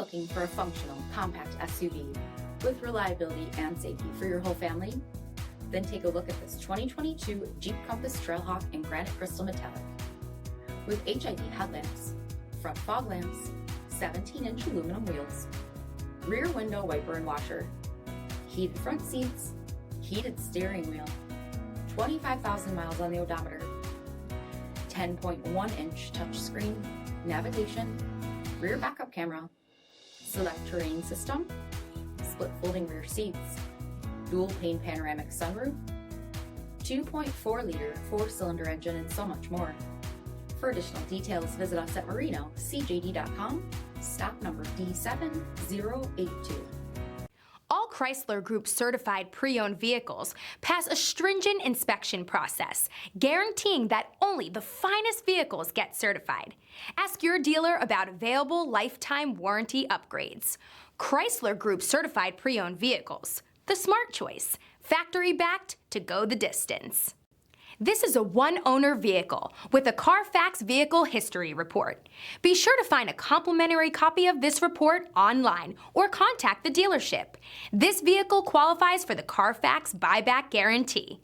looking for a functional, compact SUV with reliability and safety for your whole family? Then take a look at this 2022 Jeep Compass Trailhawk in granite crystal metallic. With HID headlamps, front fog lamps, 17-inch aluminum wheels, rear window wiper and washer, heated front seats, heated steering wheel, 25,000 miles on the odometer, 10.1-inch touchscreen, navigation, rear backup camera, SELEC-TERRAIN system, split folding rear seats, dual pane panoramic sunroof, 2.4-liter 4-cylinder engine, and so much more. For additional details, visit us at marinocjd.com, stock number D7082. All Chrysler Group certified pre-owned vehicles pass a stringent inspection process, guaranteeing that only the finest vehicles get certified. Ask your dealer about available lifetime warranty upgrades. Chrysler Group certified pre-owned vehicles, the smart choice, factory backed to go the distance. This is a one-owner vehicle with a CARFAX Vehicle History Report. Be sure to find a complimentary copy of this report online or contact the dealership. This vehicle qualifies for the CARFAX buyback guarantee.